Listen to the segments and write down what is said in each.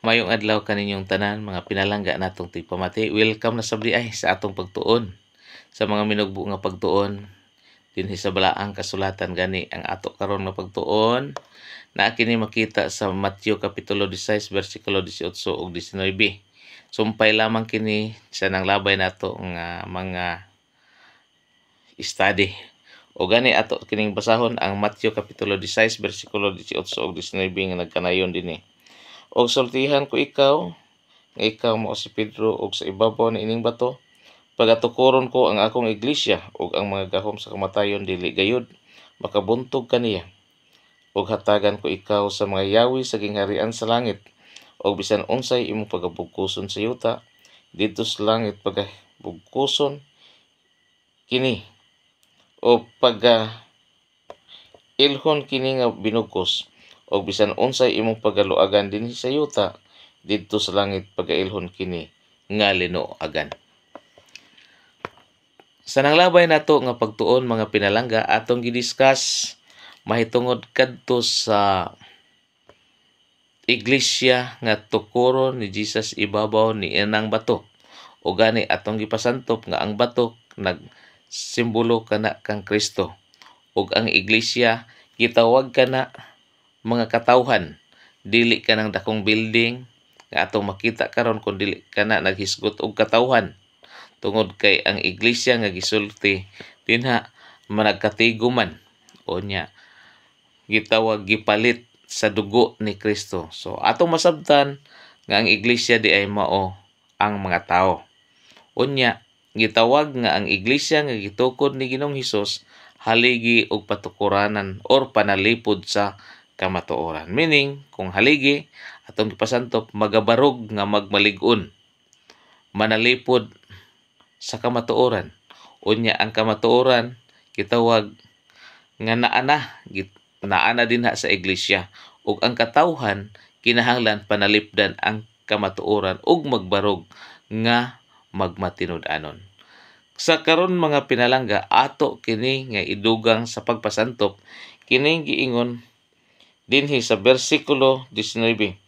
Mayong adlaw kaninyong tanan, mga pinalangga natong tigpamati. Welcome na sabli ay sa atong pagtuon. Sa mga minugbo nga pagtuon, dinhi sa balaang kasulatan gani ang ato karon nga pagtuon na kini makita sa Mateo kapitulo 16 bersikulo 18 ug 19. Sumpay lamang kini sa nanglabay nato nga mga study. O gani ato kining basahon ang Mateo kapitulo 16 bersikulo 18 ug 19 nga nagkanayon dinhi. Og sultihan ko ikaw, nga ikaw mo si Pedro, og sa ibabaw ni ining bato, pagatukuron ko ang akong iglesia, og ang mga gahom sa kamatayon dili gayud makabuntog kaniya. Og hatagan ko ikaw sa mga yawi sa gingharian sa langit, og bisan unsay imong pagabugkuson sa yuta, dito sa langit pagabugkuson kini, o ilhon kini nga binugkos, o bisan unsay imong pagaluagan dinhi sa yuta, didto sa langit pagailhon kini nga linuagan. Sa nanglabay nato nga pagtuon mga pinalangga, atong gidiscuss mahitungod kadto sa iglesia nga tukuron ni Jesus ibabaw ni inang bato. O gani atong gipasantop nga ang bato nagsimbolo kana kang Kristo. Ug ang iglesia gitawag kana mga katawhan, dili ka ng dakong building nga atong makita karon kun dili kana naghisgot og katawhan, tungod kay ang iglesia nga gisulti dinha managkatiguman, o nya gitawag gipalit sa dugo ni Kristo. So atong masabtan nga ang iglesia di ay mao ang mga tao. Unya gitawag nga ang iglesia nga gitukod ni Ginoong Hesus haligi og patukuranan or panalipod sa kamatuoran. Meaning, kung haligi, atong gipasantop, magabarog nga magmalig-on. Manalipod sa kamatuoran. Unya, ang kamatuoran, gitawag nga naana din sa iglesia. Ug ang katawhan, kinahanglan panalipdan ang kamatuoran ug magbarog nga magmatinud-anon. Sa karon mga pinalangga, ato kini nga idugang sa pagpasantop, kining giingon dinhi sa bersikulo 19.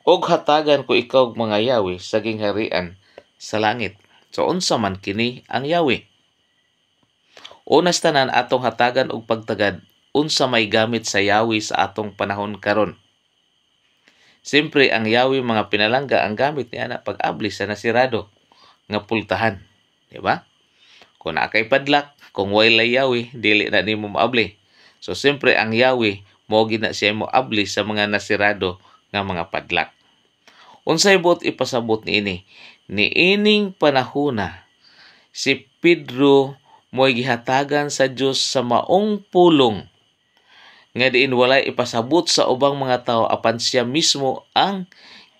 Og hatagan ko ikaw mga yawi sa gingharian sa langit. So unsa man kini ang yawi? Unas tanan atong hatagan og pagtagad unsa may gamit sa yawi sa atong panahon karon. Siyempre ang yawi mga pinalangga, ang gamit niya na pag-abli sa nasirado nga pultahan, di ba? Kung nakay padlak, kung walay yawi, dili na nimo maabli. So siyempre ang yawi mao gina siya mo abli sa mga nasirado nga mga padlak. Unsay buot ipasabot niini? Niining panahona si Pedro mo'y gihatagan sa Dios sa maong pulong nga diin walay ipasabot sa ubang mga tao apan siya mismo ang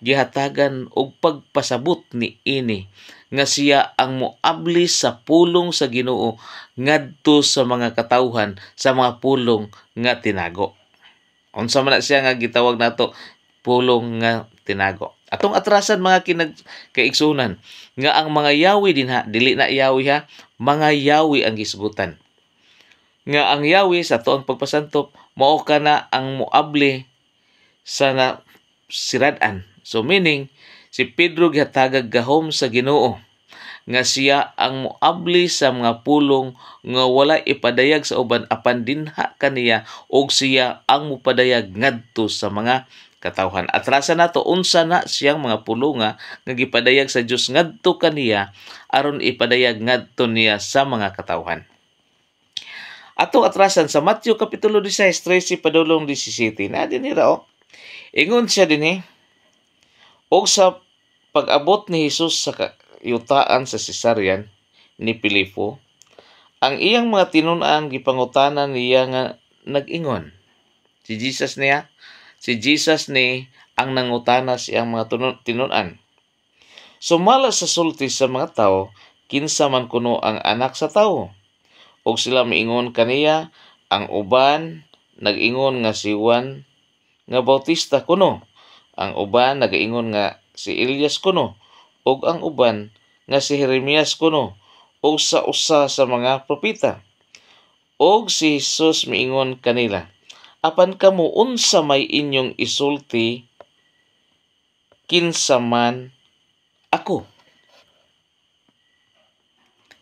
gihatagan og pagpasabot niini nga siya ang moabli sa pulong sa Ginoo ngadto sa mga katawhan sa mga pulong nga tinago. Unsa man na siya nga gitawag nato pulong nga tinago. Atong atrasan mga kaigsunan nga ang mga yawi dinha dili na yawi ha, mga yawi ang gisgutan. Nga ang yawi sa tuang pagpasantop mao kana ang moabli sa sirad-an. So meaning si Pedro gihatagag gahom sa Ginoo nga siya ang moabli sa mga pulong nga wala ipadayag sa uban apan dinha kaniya, og siya ang mopadayag ngadto sa mga katawhan. Atrasan nato unsa na siyang mga pulonga nga gipadayag sa Dios ngadto kaniya aron ipadayag ngadto niya sa mga katawhan. Atong atrasan sa Mateo kapitulo 16 13 padulong 17 na dinhi ra ingon siya dinhi, og sa pag-abot ni Hesus sa yutaan sa Cesarea ni Filipo, ang iyang mga tinun-an gipangutanan niya nga nag-ingon. Si Jesus ni ang nangutana siyang mga tinun-an. Sumala sa sulti sa mga tao, kinsa man kuno ang anak sa tao? Og sila miingon kaniya, ang uban nag-ingon nga si Juan nga Bautista kuno, ang uban nagaingon nga si Elias kuno, ug ang uban nga si Jeremias kuno, o sa usa sa mga propeta. Og si Jesus miingon kanila, apan kamo unsa may inyong isulti kinsa man ako.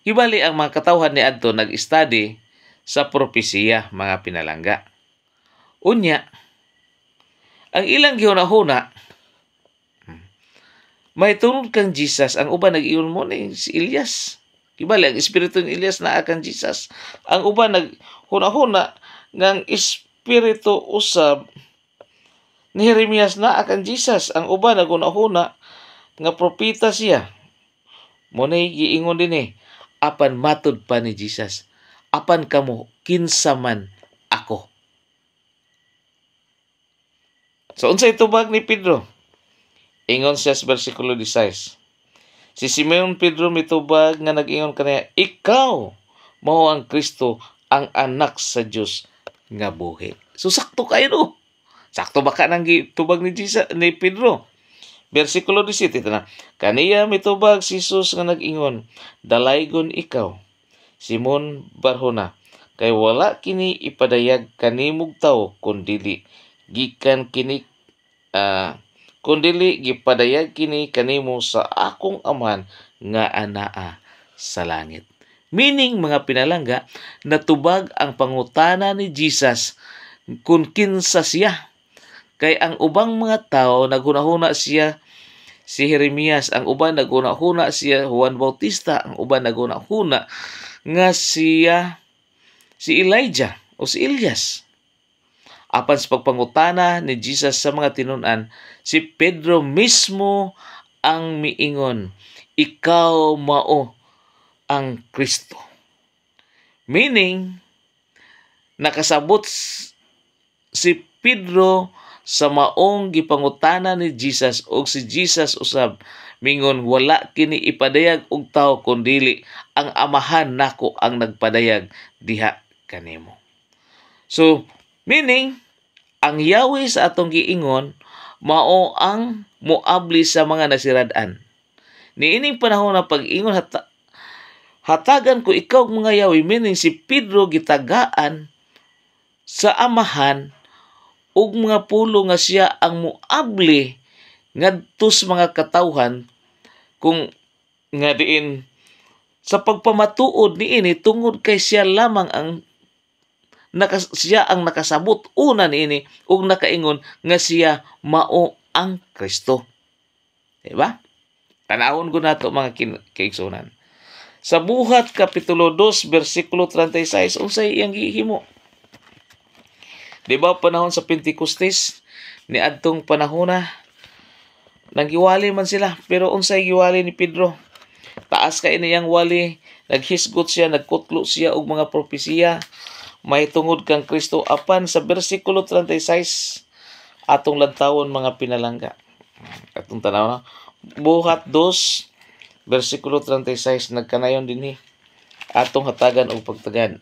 Hibali ang mga katawhan ni adto nag-study sa propesiya, mga pinalangga. Unya, ang ilang gihuna-huna, may tungod kang Jesus, ang uban nag-iyon mo ni si Elias. Hibali ang espiritu ni Elias naa kang Jesus. Ang uban naghuna-huna ng espiritu usab ni Jeremias naa kang Jesus. Ang uban naghuna-huna nga propeta siya. Mo nay giingon dinhi, apan matud pa ni Jesus, apan kamo kinsa man ako. So unsay tubag ni Pedro? Ingon siya sa versikulo 16. Si Simeon Pedro mitubag nga nag-ingon kaniya, ikaw mao ang Kristo, ang anak sa Dios nga buhi. So sakto kayo no. Sakto ba ka nang gitubag ni Jesus ni Pedro? Versikulo 17 na. Kaniya mitubag si Jesus nga nag-ingon, dalaygon ikaw, Simon Barjona, kay wala kini ipadayag kanimong tawo kundi gikan kini kundili gipadayag kini kanimo sa akong amahan nga anaa sa langit. Meaning, mga pinalangga, natubag ang pangutana ni Jesus kung kinsa siya. Kay ang ubang mga tao naghuna-huna siya si Jeremias, ang uban naghuna-huna siya Juan Bautista, ang uban naghuna-huna nga siya si Elijah o si Elias. Apan sa pagpangutana ni Jesus sa mga tinun-an, si Pedro mismo ang miingon, ikaw mao ang Kristo. Meaning, nakasabot si Pedro sa maong gipangutana ni Jesus o si Jesus usab mingon, wala kini ipadayag og tao kundili ang amahan nako ang nagpadayag diha kanimo. So, meaning, ang Yahweh sa atong giingon, mao ang moabli sa mga nasirad-an. Niining panahon na pag-ingon, hatagan ko ikaw mga Yahweh, meaning si Pedro gitagaan sa amahan ug mga pulo nga siya ang moabli ngadto sa mga katawhan kung nga diin sa pagpamatuod niini tungod kay siya lamang ang siya ang nakasabot una niini ug nakaingon nga siya mao ang Kristo. Diba? Tanawon ko nato mga kaigsunan. Sa Buhat Kapitulo 2 versikulo 36 unsay iyang gihimo? Diba panahon sa Pentecostes ni adtong panahona nanggiwali man sila, pero unsay giwali ni Pedro? Taas kay niyang wali, naghisgot siya, nagkutlo siya og mga propesiya may tungod kang Kristo. Apan sa versikulo 36 atong lantawon mga pinalangga, atong tanaw na Buhat 2 versikulo 36 nagkanayon dinhi atong hatagan og pagtagan.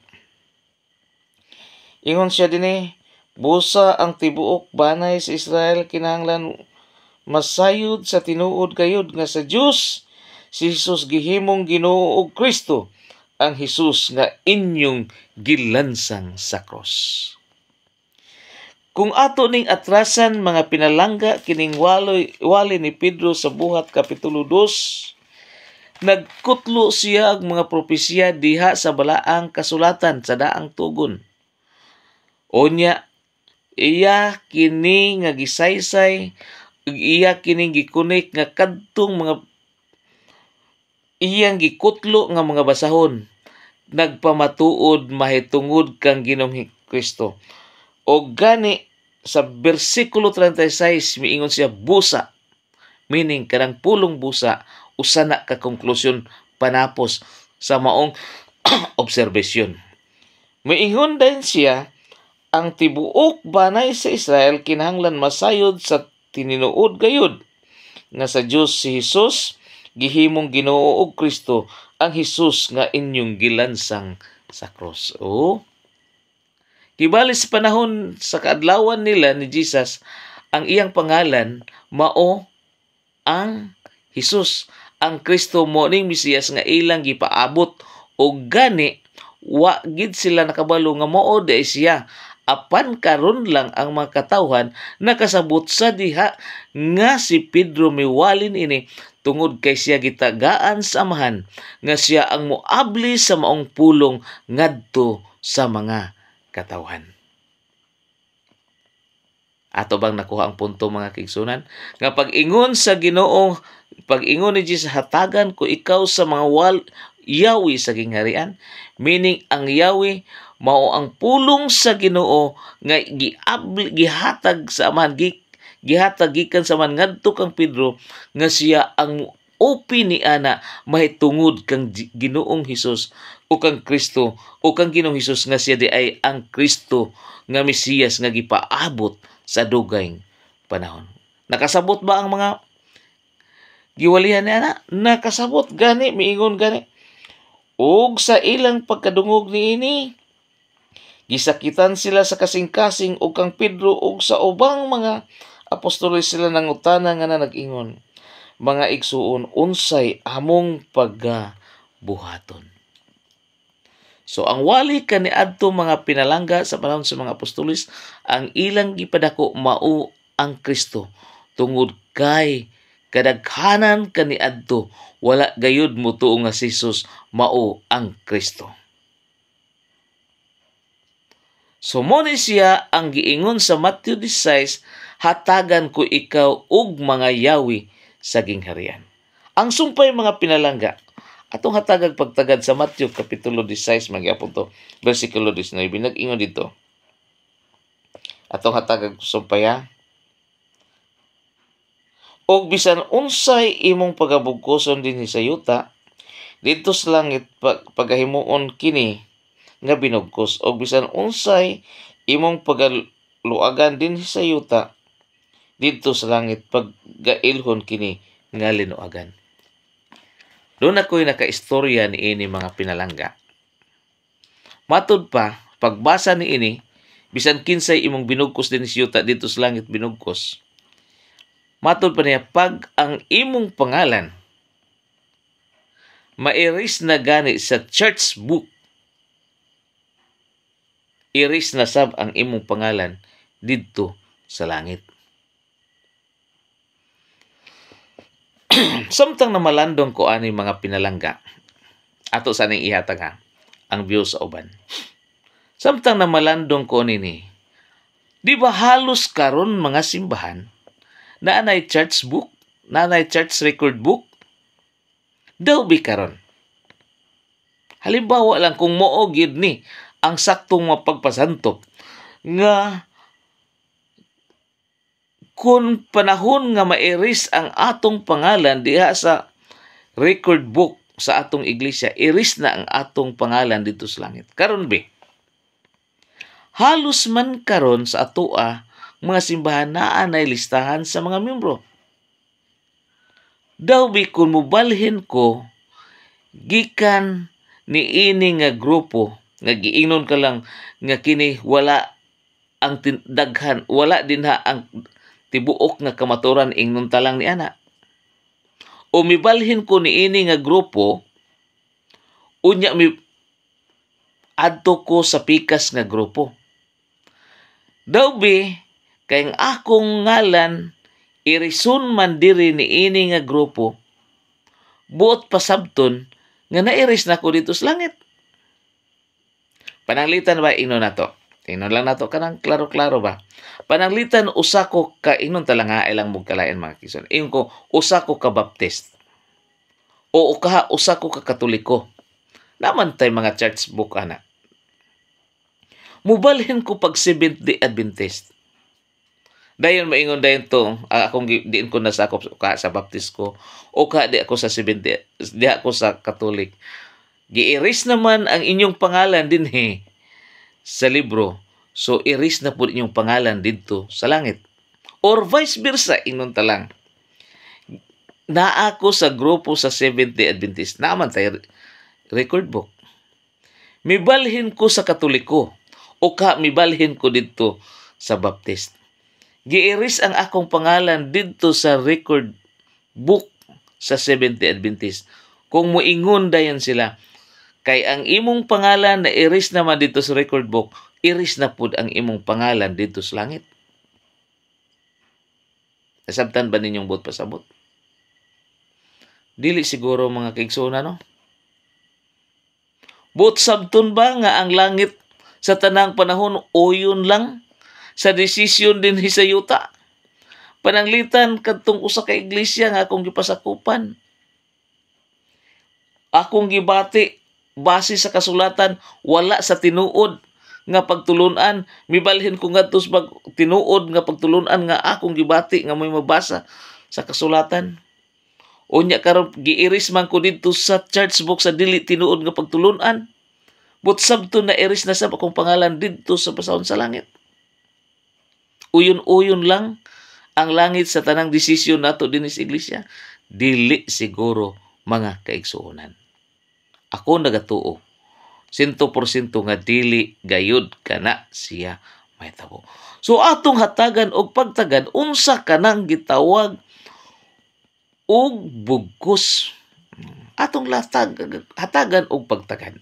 Ingon siya dinhi, busa ang tibuok banay sa Israel kinahanglan masayod sa tinuod gayud nga sa Dios si Jesus gihimong Ginoo ug Kristo, ang Jesus nga inyong gilansang sa cross. Kung ato ning atrasan mga pinalangga kining wali ni Pedro sa Buhat Kapitulo 2, nagkutlo siya ang mga propesya diha sa balaang kasulatan sa daang tugon. Onya, iya kini nga gisaysay, iya kini gikunik nga kadtong mga iyang gikutlo nga mga basahon, nagpamatuod mahitungod kang Ginoong Kristo. O gani sa versikulo 36 miingon siya busa, meaning kanang pulong busa usana ka konklusyon panapos sa maong obserbasyon. Miingon din siya, ang tibuok banay sa Israel kinahanglan masayod sa tininuod gayud nga sa Dios si Jesus gihimong Ginoo ug Kristo, ang Jesus nga inyong gilansang sa cross. Kibali sa panahon sa kaadlawan nila ni Jesus, ang iyang pangalan mao ang Jesus, ang Kristo mo ning Mesiyas nga ilang gipaabot, o gani wa gid sila nakabalo nga mao di siya apan karon lang ang mga katawhan nakasabot sa diha nga si Pedro miwalin ini tungod kay siya gitagaan sa amahan nga siya ang moabli sa maong pulong ngadto sa mga katawhan. Ato bang nakuha ang punto mga kigsunan? Nga pag-ingon sa Ginoo, pag-ingon ni Jesus, hatagan ko ikaw sa mga yawi sa gingharian. Meaning ang yawi mao ang pulong sa Ginoo nga gihatag sa amahan, gihatag gikan sa man ngadto kang Pedro nga siya ang upi ni ana mahitungod kang Ginoong Hesus o kang Kristo o kang Ginoong Hesus nga siya di ay ang Kristo nga Mesiyas nga gipaabot sa dugay panahon. Nakasabot ba ang mga giwalihan ni ana? Nakasabot gani, miingon gani. Og sa ilang pagkadungog niini, gisakitan sila sa kasing-kasing og kang Pedro og sa ubang mga apostoles sila nangutana nga nag-ingon, mga igsuon, unsay among pagbuhaton? So ang wali kaniadto mga pinalangga sa panahon sa mga apostoles, ang ilang gipadako mao ang Kristo. Tungod kay kadaghanan kaniadto wala gayud mo tuo nga si Jesus mao ang Kristo. So mo ni siya ang giingon sa Matthew 16, hatagan ko ikaw og mga yawi sa gingharian. Ang sumpay mga pinalangga, atong hatagag pagtagad sa Matthew kapitulo 16 magyapon to bersikulo 19 nag-ingon dito. Atong hatagag sumpaya. Og bisan unsay imong pagabugkoson dinhi sa yuta, dito sa langit pagahimuon kini nga binugkos. Og bisan unsay imong pagaluagan dinhi sa yuta, dito sa langit paggailhon kini nga linuagan. Doon ako'y naka-istorya ni ini mga pinalangga. Matod pa, pagbasa ni ini, bisan kinsay imong binugkos din sa yuta dito sa langit binugkos. Matod pa niya, pag ang imong pangalan ma-erase na gani sa church book, erase na sab ang imong pangalan dito sa langit. Samtang na malandong ko ani mga pinalangga, ato sa ning ihatag ha, ang view sa uban. Samtang na malandong ko nini, di ba halos karon mga simbahan na anay church book, na anay church record book? Daw bi karon. Halimbawa lang kung mao gid ni ang saktong mapagpasantop nga kung panahon nga ma-erase ang atong pangalan diha sa record book sa atong iglesia, erase na ang atong pangalan dito sa langit. Karon be, halos man karon sa atoa mga simbahan naa nay listahan sa mga miyembro. Daw be kung mubalhin ko gikan ni ini nga grupo nga giingnon ka lang nga kini wala ang daghan, wala din ha ang tibuok nga kamaturan ingnon talang ni ana. O mibalhin ko ni ini nga grupo, unya mi adto ko sa pikas nga grupo. Daw be, kay ang akong ngalan, irison man diri ni ini nga grupo, buot pasabton, nga na-iris na ko dito sa langit. Pananglitan ba ingnon nato? Ingnon lang nato kanang klaro-klaro ba? Pananglitan usa ko ka ingnon talanga ilang mugkalain mga kison. Ingon ko usa ko ka Baptist. O usa ko ka Katoliko. Naman tay mga church book ana. Mubalhin ko pag Seventh-day Adventist. Dayon maingon dayon to, akong diin ko nasakop ka sa Baptist ko o ka di ako sa Seventh-day, di ako sa Katolik. Gi-erase naman ang inyong pangalan dinhi sa libro. So, erase na po inyong pangalan dito sa langit. Or vice versa, ingnon talang. Naa ako sa grupo sa Seventh-day Adventist. Naaman tayo record book. Mibalhin ko sa Katoliko. O ka, mibalhin ko dito sa Baptist. Gi-erase ang akong pangalan dito sa record book sa Seventh-day Adventist. Kung muingon dayan sila, kay ang imong pangalan na erase naman dito sa record book, iris na pud ang imong pangalan dito sa langit. Nasabtan ba ninyong buot pasabot? Dili siguro mga kaigsoon, no? Buot sabton ba nga ang langit sa tanang panahon uyon lang sa desisyon din sa yuta? Pananglitan kadtong usa ka iglesia nga akong gipasakupan. Akong gibati base sa kasulatan, wala sa tinuod nga pagtulunan. Mibalhin ko ngadto sa tinuod nga pagtulunan nga akong gibati nga may mabasa sa kasulatan. Unya karon giiris man ko didto sa church book sa dili tinuod nga pagtulunan. But sabto na iris na sab akong pangalan didto sa pasahon sa langit. Uyon-uyon lang ang langit sa tanang desisyon nato dinhi sa iglesia. Dili siguro mga kaigsuonan. Ako nagatuo 100% nga dili gayud kana siya mahitabo. So atong hatagan og pagtagad unsa kanang gitawag og bugkos. Atong hatagan og pagtagad.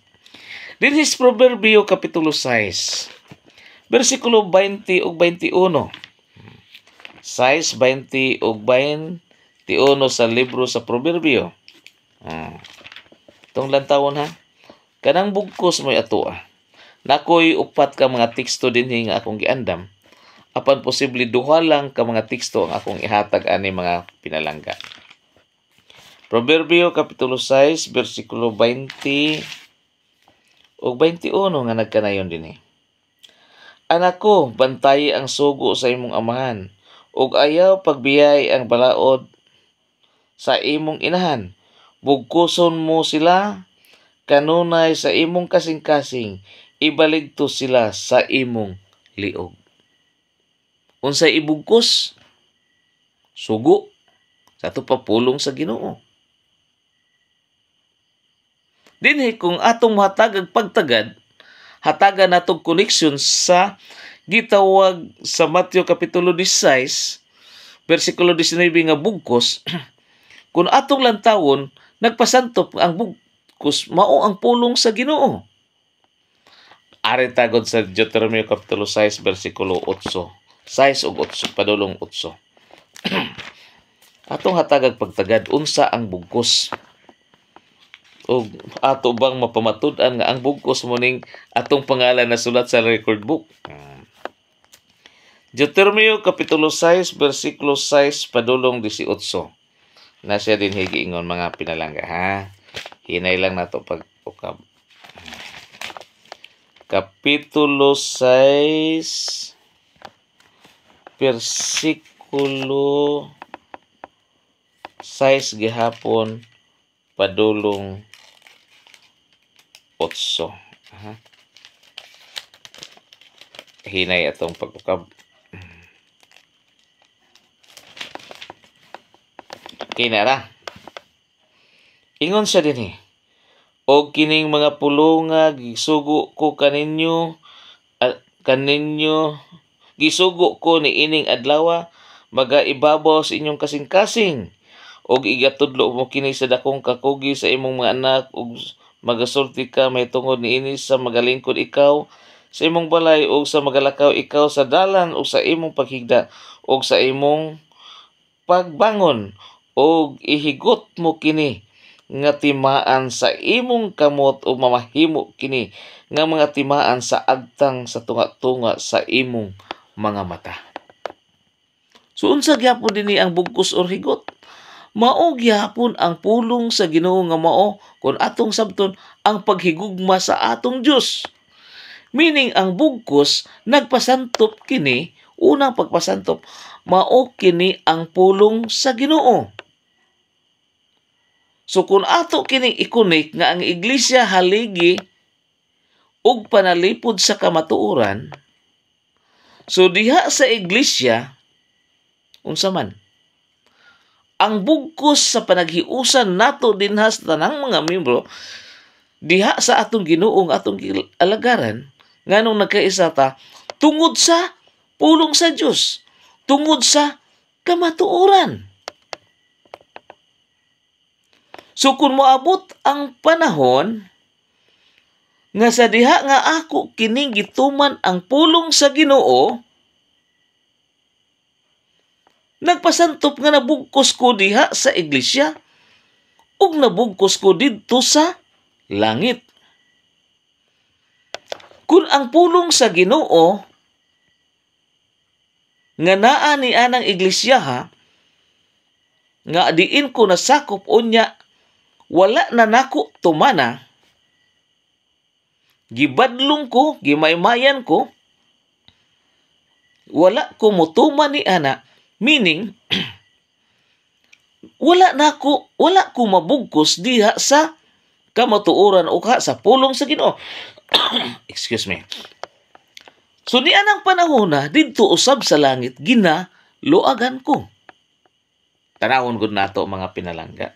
Dinhi sa Proverbio kapitulo 6, bersikulo 20 ug 21. 6, 20 ug 21 sa libro sa Proverbio. Itong lantawon ha. Kanang bugkos mo'y atoa. Nakoy upat ka mga teksto dinhi nga akong giandam. Apan posible duha lang ka mga teksto ang akong ihatag ani mga pinalangga. Proverbio kapitulo 6 bersikulo 20 ug 21 nga nagkanayon dinhi. Anak ko, bantayi ang sugo sa imong amahan, ug ayaw pagbiyay ang balaod sa imong inahan. Bugkuson mo sila kanunay sa imong kasing-kasing, ibaligto sila sa imong liog. Unsay ibugkos? Sugo sa ato papulong sa Ginoo. Dinhi kung atong mahatag pagtagad, hatagan natong connection sa gitawag sa Mateo kapitulo 16 bersikulo 19 nga bugkos. Kung atong lantawon nagpasantop ang bugkos mao ang pulong sa Ginoo. Ari tagod sa Deuteronomio kapitulo 6 bersikulo 8. 6 ug 8 padulong 8. Atong hatagag pagtagad unsa ang bugkos. O ato bang mapamatud-an nga ang bugkos mo ning atong pangalan na sulat sa record book. Deuteronomio kapitulo 6 bersikulo 6 padulong 18. Na siya din higiingon mga pinalangga ha. Hinay lang nato pag-ukab. Kapitulo 6 bersikulo 6 gihapon padulong 8. Hinay atong pag-ukab. Kinara. Ingon siya din og kining mga pulonga gisugo ko kaninyo gisugo ko ni ining adlaw magaibabaw sa inyong kasing-kasing og igatudlo mo kini sa dakong kakugi sa imong mga anak ug magasulti ka may tungod niini sa magalingkod ikaw sa imong balay ug sa magalakaw ikaw sa dalan ug sa imong paghigda ug sa imong pagbangon ug ihigot mo kini nga timaan sa imong kamot ug mamahimo kini nga mga timaan sa agtang sa tunga-tunga sa imong mga mata. So unsa gyapon dinhi ang bugkos or higot? Mao gyapon ang pulong sa Ginoo nga mao kun atong sabton ang paghigugma sa atong Dios. Meaning ang bugkos nagpasantop kini, unang pagpasantop mao kini ang pulong sa Ginoo. So kung ato kini ikonik nga ang iglesia haligi og panalipod sa kamatuoran, so diha sa iglesia unsa man ang bugkos sa panaghiusan nato dinha sa tanang mga miyembro diha sa atong Ginoo nga atong alagaran nganong nagkaisa ta tungod sa pulong sa Dios, tungod sa kamatuoran. So kung moabot ang panahon nga sa diha nga ako kining gituman ang pulong sa Ginoo, nagpasantop nga nabugkos ko diha sa iglesia ug nabugkos ko didto sa langit. Kung ang pulong sa Ginoo nga naa ni anang iglesia nga diin ko nasakop unya, wala na nako tumana, gibadlong ko, gimaymayan ko, wala ko mutuman ni ana, meaning wala ko mabugkos diha sa kamatuoran o sa pulong sa Ginoo. Excuse me. So ni anang panahon na didto usab sa langit ginaluagan ko. Tanawon gud nato mga pinalangga.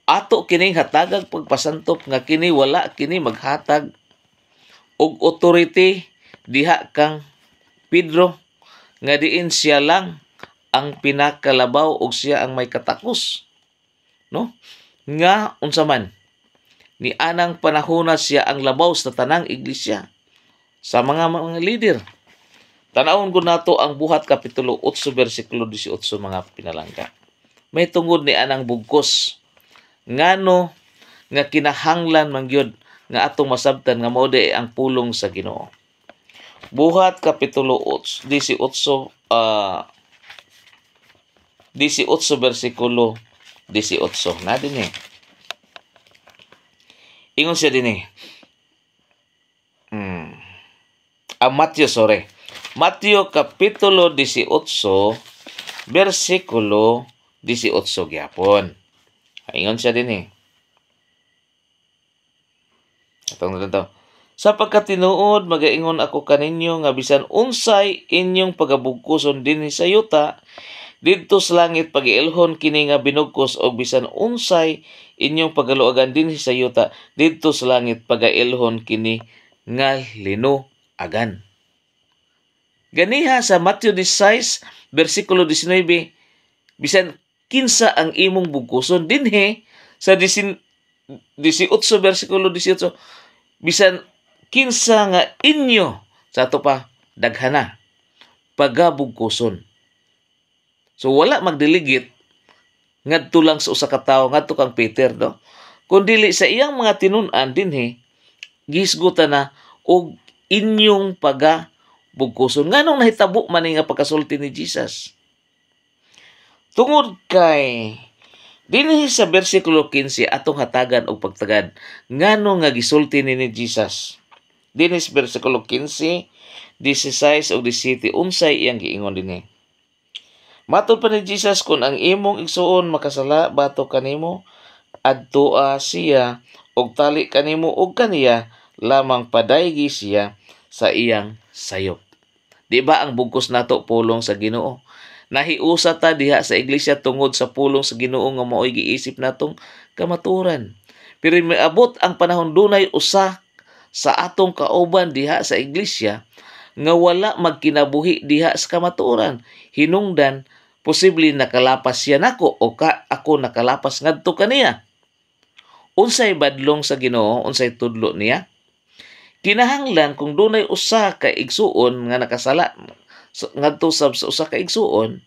Ato kining hatagag pagpasantop nga kini wala kini maghatag og authority diha kang Pedro nga diin siya lang ang pinakalabaw og siya ang may katakos, no? Nga unsa man ni anang panahona siya ang labaw sa tanang iglesia sa mga leader. Tanawon gud nato ang Buhat kapitulo 8 bersikulo 18 mga pinalangga. May tungod ni anang bugkos ngano nga kinahanglan man gyud nga atong masabtan nga mao ang pulong sa Ginoo. Buhat kapitulo 18 bersikulo 18 na dinhi. Ingon siya dinhi. Mateo kapitulo 18 bersikulo 18 gyapon. Ingon siya dinhi. Atong dito. Sapagkat tinuod magaingon ako kaninyo nga bisan unsay inyong pagabugkoson dinhi sa yuta, didto sa langit pagiilhon kini nga binugkos, o bisan unsay inyong pagaluagan dinhi sa yuta, didto sa langit pagailhon kini nga linuagan. Ganiha sa Mateo 16 bersikulo 19, bisan kinsa ang imong bugkoson dinhi sa 18 bersikulo 18, bisan kinsa nga inyo sa ato pa daghana pagabugkoson. So wala magdiligit ngadto lang sa usa ka tawo ngadto kang Peter, no? Kundi sa iyang mga tinun-an dinhi gisgutan na og inyong pagabugkoson. Nganong nahitabo man nga pagkasulti ni Jesus? Tungod kay dinhi sa bersikulo 15 atong hatagan og pagtagad ngano nga gisulti ni Jesus. Dinhi sa bersikulo 15, 16 ug 17 unsay iyang giingon dinhi. Matud pa ni Jesus, kung ang imong igsuon makasala bato kanimo, adtoa siya og tali kanimo og kaniya, lamang padaygi siya sa iyang sayop. Di ba ang bugkos nato pulong sa Ginoo? Nahiusa ta diha sa iglesia tungod sa pulong sa Ginoo nga mao'y giisip natong kamaturan. Pero miabot ang panahon dunay usa sa atong kauban diha sa iglesia nga wala magkinabuhi diha sa kamaturan. Hinungdan posible nakalapas siya nako o ako nakalapas ngadto kaniya. Unsay badlong sa Ginoo, unsay tudlo niya? Kinahanglan kung dunay usa ka igsuon nga nakasala ngadto sa usa ka igsuon,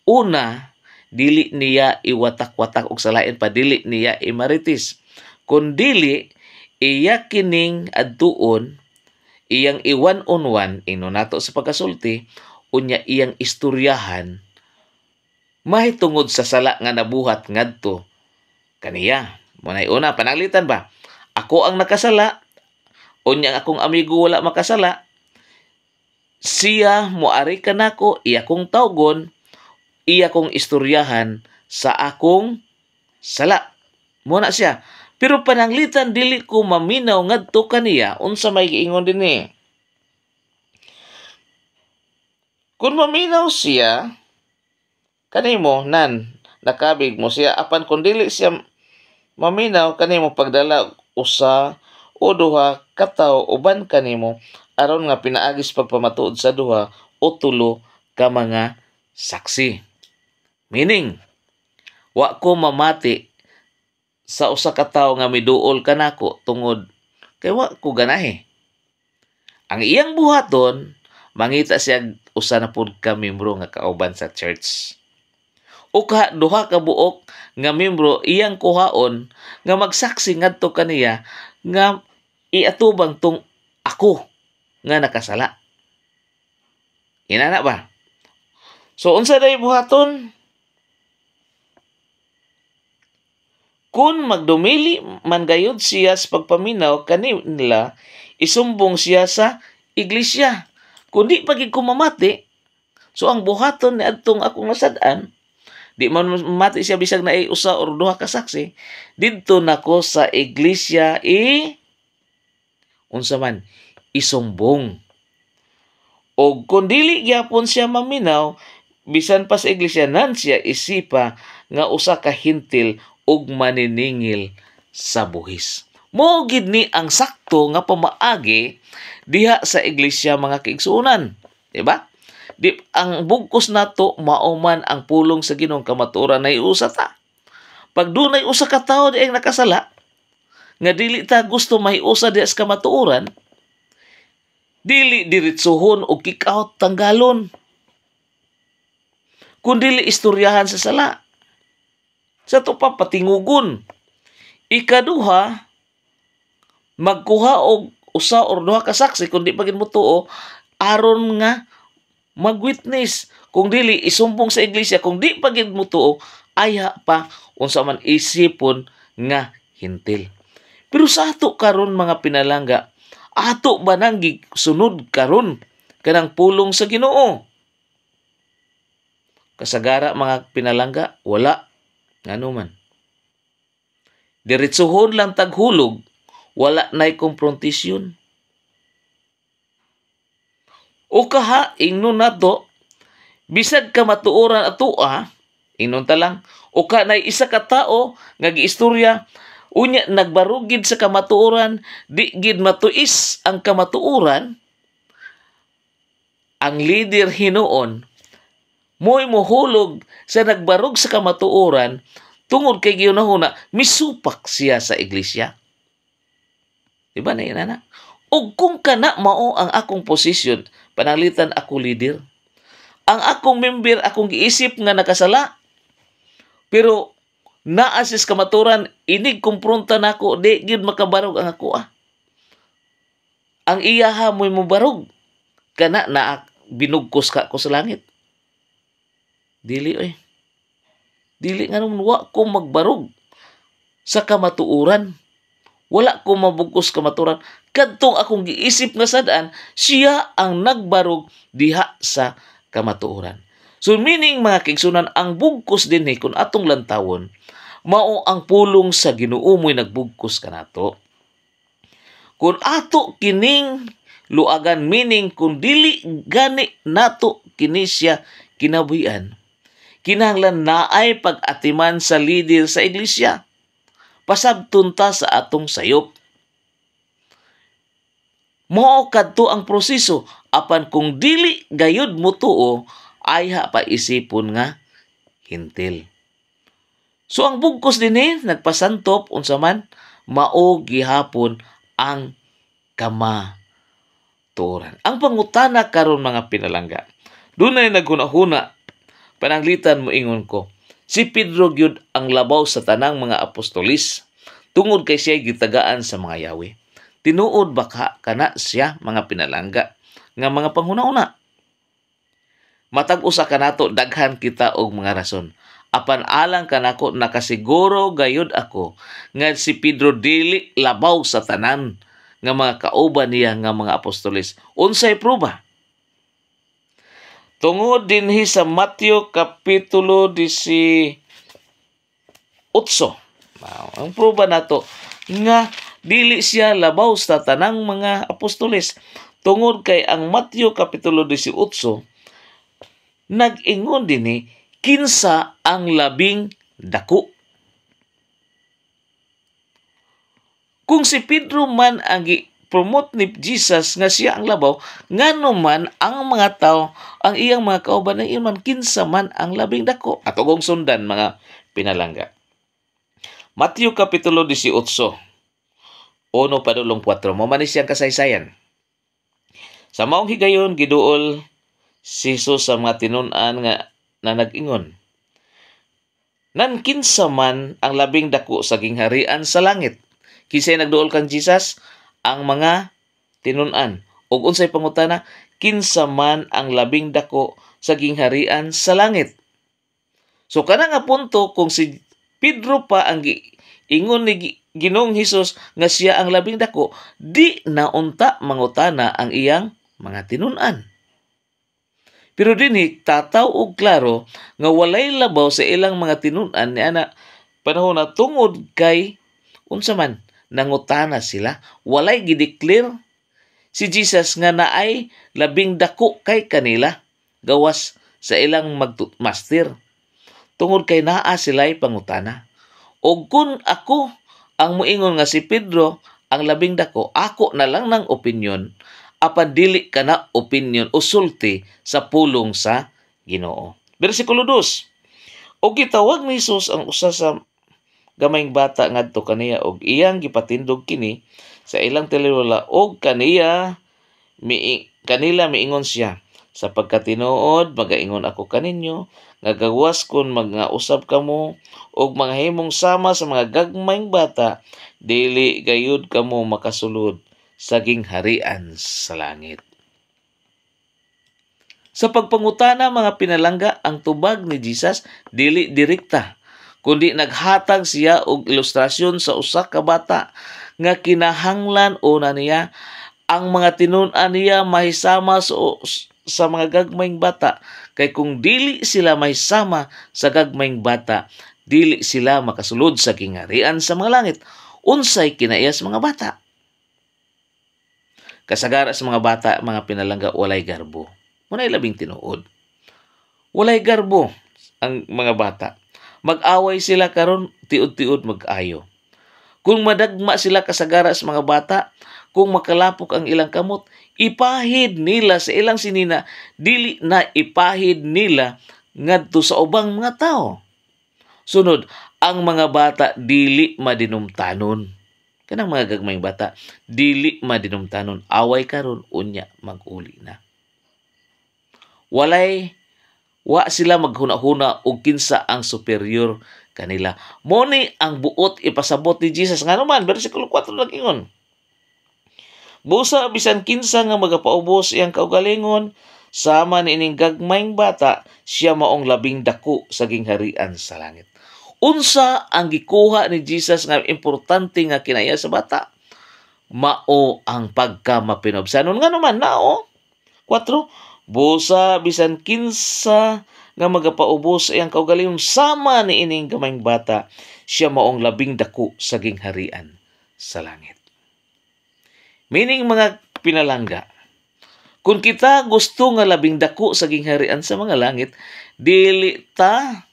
una dili niya iwatak-watak og salain pa, dili niya imaritis. Kun dili iya kining adtuon, iyang i-one-on-one ino nato sa pagkasulti, unya iyang istoryahan mahitungod sa sala nga nabuhat ngadto kaniya. Munay una pananglitan ba? Ako ang nakasala, unya akong amigo wala makasala. Siya moari kanako, iya kong tawgon, iya kong istoryahan sa akong sala. Muna siya. Pero pananglitan dili ko maminaw ngadto kaniya, unsa may giingon dinhi. Kung maminaw siya kanimo nan nakabig mo siya, apan kung dili siya maminaw kanimo pagdala usa o duha ka tawo uban kanimo aron nga pinaagis pagpamatuod sa duha o tulo ka mga saksi. Meaning, wa ko mamati sa usa ka tawo nga miduol kanako tungod kay wa ko ganahe. Ang iyang buhaton, mangita siya usa na pud ka membro nga kauban sa church. O duha ka buok nga membro iyang kuhaon nga magsaksi ngadto kaniya nga iatubang tong ako nga nakasala. Inana ba? So unsa day buhaton? Kung magdumili man gayud siya sa pagpaminaw kanila, isumbong siya sa iglesia. Kung di pagig kumamati, so ang buhaton ni adtong akong nasad-an, di man mati siya bisag na usa or duha ka saksi, didto nako sa iglesia unsa man isumbong. O kung dili gyapon siya maminaw, bisan pa sa iglesia nan siya isipa nga usa ka hintil ug maniningil sa buhis. Mao gid ni ang sakto nga pamaagi diha sa iglesia mga kaigsuonan, di ba? Di ang bugkos nato mao man ang pulong sa Ginoong kamatuoran na iusa ta. Pag dunay usa ka tawo diay nakasala nga dili ta gusto mahiusa diha sa kamatuoran, dili diretsohon o kick out tanggalon. Kung dili istoryahan sa sala. Sa to pa patingugon. Ikaduha, magkuha og usa or duha ka saksi kung di pagin mo tuo aron nga mag-witness. Kung dili isumbong sa iglesia, kung di pagin mo tuo aya pa unsa man isipon nga hintil. Pero sa ato karon mga pinalangga, ato ba nang sunod karon kanang pulong sa Ginoo? Kasagara mga pinalangga, wala. Ngano man. Diretsohon lang taghulog, wala na'y konfrontasyon. O kaha, ingnon nato, bisag ka matuoran atoa, ingnon ta lang, o ka na'y isa ka tao, nga giistorya, unya nagbarugid sa kamatuoran, di gid matuis ang kamatuoran, ang leader hinuon, mo'y mohulog sa nagbarug sa kamatuoran tungod kay gihunahuna misupak siya sa iglesia. Diba na yun, anak? O kung kana mao ang akong posisyon, panalitan ako leader. Ang akong member, akong giisip nga nakasala. Pero naasis kamatuoran, inig kumpronta nako, di gyud makabarog ang ako Ang iyaha mo'y mubarog. Kana na binugkos ka ko sa langit. Dili Dili nga naman wa ko magbarog sa kamatuoran. Wala ko mabugkos kamatuoran. Kadtong akong giisip nga sadaan, siya ang nagbarog diha sa kamatuoran. So meaning mga kaigsunan, ang bugkos din kung atong lantawon, mao ang pulong sa Ginoo mo'y nagbugkos kanato. Kung ato kining luagan, meaning kung dili gani nato kini siya kinabuhian, kinahanglan naay pag-atiman sa leader sa iglesia. Pasabton ta sa atong sayop. Mao kadto ang proseso, apan kung dili gayud mo tuo, ayha pa isipon nga hintil. So ang bugkos dinhi nagpasantop unsa man mao gihapon ang kamatuoran. Ang pangutana karon mga pinalangga, dunay naghuna-huna pananglitan mo ingon ko, si Pedro gyud ang labaw sa tanang mga apostolis tungod kay siya gitagaan sa mga yawi. Tinuod baka kana siya mga pinalangga nga mga panghuna-una. Matag usa kanato daghan kita og mga rason. Apan alang kanako nakasiguro gayud ako nga si Pedro dili labaw sa tanan nga mga kauban niya nga mga apostolis. Unsay pruba? Tungod dinhi sa Mateo Kapitulo 18. Ang pruba nato nga dili siya labaw sa tanang mga apostoles. Tungod kay ang Mateo Kapitulo 18 nag-ingon dinhi kinsa ang labing dako. Kung si Pedro man ang promote ni Jesus nga siya ang labaw, ngano man ang mga tao, ang iyang mga kauban ng iman, kinsa man ang labing dako. At ugong sundan mga pinalangga. Matthew Kapitulo 18, 1-4. Mo man ni siyang kasaysayan. Sa maong higayon, giduol si Jesus sa mga tinun-an nga na nag-ingon, nan kinsa man ang labing dako sa gingharian sa langit. Kinsay nagduol kang Jesus? Ang mga tinun-an. Ug unsay pangutana? Kinsa man ang labing dako sa gingharian sa langit. So kana nga punto, kung si Pedro pa ang ingon ni Ginoong Hesus nga siya ang labing dako, di naunta mangutana ang iyang mga tinun-an. Pero dinhi tataw og klaro nga walay labaw sa ilang mga tinun-an niana panahon na tungod kay unsa man nangutana sila, walay gideclare si Jesus nga naay labing dako kay kanila gawas sa ilang master. Tungod kay naa sila'y pangutana. O kung ako ang muingon nga si Pedro ang labing dako, ako na lang ng opinyon, apan dili ka na opinyon o sulti sa pulong sa Ginoo. Bersikulo 2. O gitawag ni Jesus ang usa sa gamayng bata ngadto kaniya og iyang gipatindog kini sa ilang tiliwala og kanila miingon siya, sa pagkatinuod magaingon ako kaninyo nga gawas kun mga-usab kamo og mga himong sama sa mga gagmayng bata, dili gayud kamo makasulod sa gingharian sa langit. Sa pagpangutana mga pinalangga, ang tubag ni Jesus dili direkta, kundi naghatag siya og ilustrasyon sa usa ka bata nga kinahanglan una niya ang mga tinun-an niya mahisama sa mga gagmayng bata, kay kung dili sila mahisama sa gagmayng bata, dili sila makasulod sa kingharian sa mga langit. Unsay kinaiya sa mga bata? Kasagara sa mga bata, mga pinalangga, walay garbo. Munay labing tinuod. Walay garbo ang mga bata. Mag-away sila karon, tiud-tiud mag-ayo. Kung madagma sila kasagara sa mga bata, kung makalapok ang ilang kamot, ipahid nila sa ilang sinina, dili na ipahid nila ngadto sa ubang mga tao. Sunod, ang mga bata dili madinumtanon. Kanang mga gagmayng bata, dili madinumtanon. Away karon, unya mag-uli na. Wa sila maghuna-huna og kinsa ang superior kanila. Moni ang buot ipasabot ni Jesus. Nga naman, versikulo 4 nag-ingon, busa bisan kinsa nga magapaubos iyang kaugalingon, sama ni ining gagmayng bata, siya maong labing dako sa gingharian sa langit. Unsa ang gikuha ni Jesus nga importante nga kinaya sa bata? Mao ang pagkamapinobsanon. Nga naman, nao 4, busa bisan kinsa nga magapaubos sa iyang kaugalingon, sama ni ining gamayng bata, siya maong labing dako sa gingharian sa langit. Meaning mga pinalangga, kung kita gusto nga labing dako sa gingharian sa mga langit, dili ta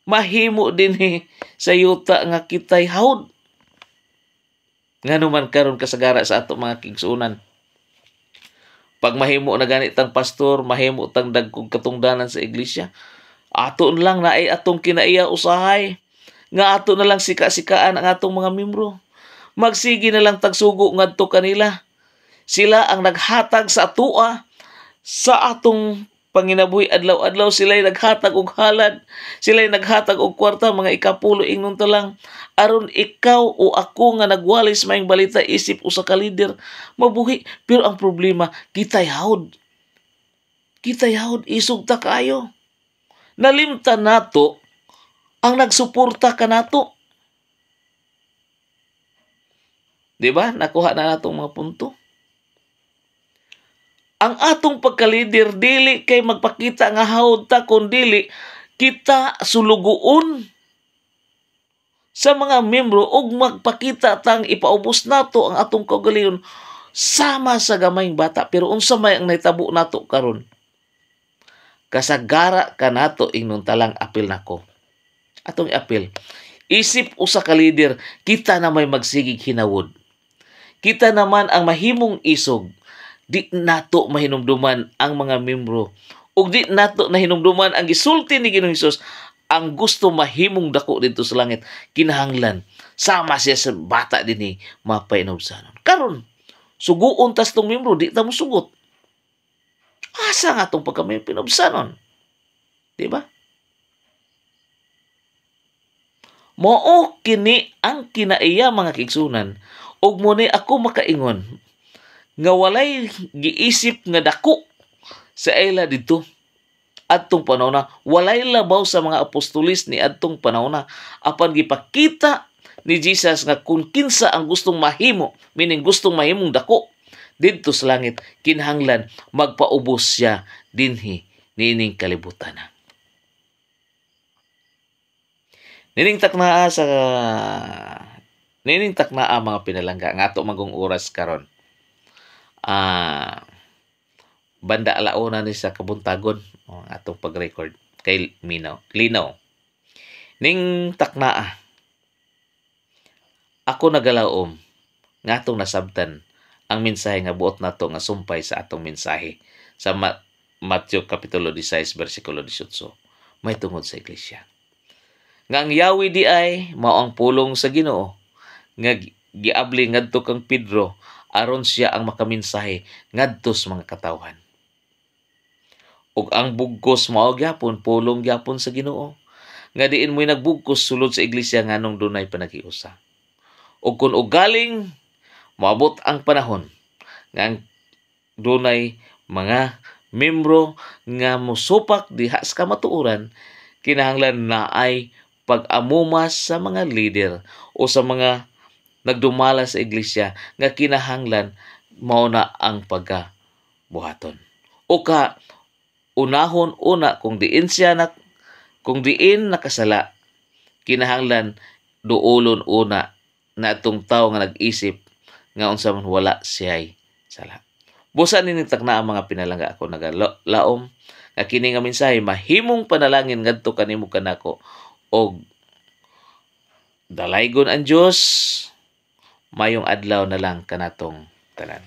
mahimo din sa yuta nga kitay hawd. Nga naman karon kasagara sa ato mga kigsuunan. Pag mahimo na ganitang pastor, mahimo tang dagkog katungdanan sa iglesia, ato lang na ay atong kinaiya usahay, nga ato na lang sika-sikaan ang atong mga membro. Magsigi na lang tagsugo ngadto kanila. Sila ang naghatag sa atua sa atong panginabuhi adlaw-adlaw. Sila'y naghatag og halad, sila'y naghatag og kwarta, mga ikapulo ingnon ta lang, aron ikaw o ako nga nagwalis maing balita isip usa ka leader mabuhi. Pero ang problema, kitay hawd isog ta kayo. Nalimtan nato ang nagsuporta kanato. Diba? Nakuha na natong mga punto. Ang atong pagka-leader, dili kay magpakita nga hawd ta, kundi kita suluguon sa mga membro ug magpakita tang ipaubos nato ang atong kaugalingon sama sa gamayng bata. Pero unsa may ang nahitabo nato karon? Kasagara ka nato ingnon talang apil nako. Atong apil. Isip usa ka leader, kita na may magsigig hinawod. Kita naman ang mahimong isog. Di nato mahinumduman ang mga membro. Ug di nato na hinumduman ang gisulti ni Ginoong Hesus ang gusto mahimong dako dito sa langit, kinahanglan sama siya sa bata dinhi mapainobsanon. Karon suguon tas tong membro di ta mo sugot. Asa nga tong pagkamay pinobsanon? Di ba? Mao kini ang kinaiya mga kigsunan, ug mo ni ako makaingon nga walay giisip nga dako sa ila dito adtong panahon na, walay labaw sa mga apostolis ni adtong panahon na, apan gipakita ni Jesus nga kung kinsa ang gustong mahimo, meaning gustong mahimong dako didto sa langit, kinahanglan magpaubos siya dinhi nining kalibutan. Nining taknaa mga pinalangga nga ato magong oras karon. Banda alauna ni sa kabuntagon ang atong pag-record kay Linaw. Ning taknaa ako nagalaom nga atong nasabtan ang mensahe nga buot nato nga sumpay sa atong mensahe sa Matthew kapitulo 16 bersikulo 18 may tungod sa iglesia. Nga ang Yahweh di ay mao ang pulong sa Ginoo nga giabli ngadto kang Pedro aron siya ang makaminsahe ngadto sa mga katawhan. Ug ang bugkos mao gyapon pulong gyapon sa Ginoo nga diin mo'y nagbugkos sulod sa iglesia nganong dunay panagiusa. Ug kun ugaling moabot ang panahon nga dunay mga membro nga mosupak diha sa kamatuoran, kinahanglan na ay pag-amumas sa mga leader o sa mga nagdumala sa iglesia nga kinahanglan mao na ang pagkabuhaton. O ka unahon una kung diin nakasala, kinahanglan duolon una na atong tawo nga nag-isip nga unsa man wala siya'y sala. Busa ni takna ang mga pinalangga ako nagalaom nga kini nga mensahe mahimong panalangin ngadto kanimo kanako og dalaygon ang Dios mayong adlaw na lang kanatong tanan.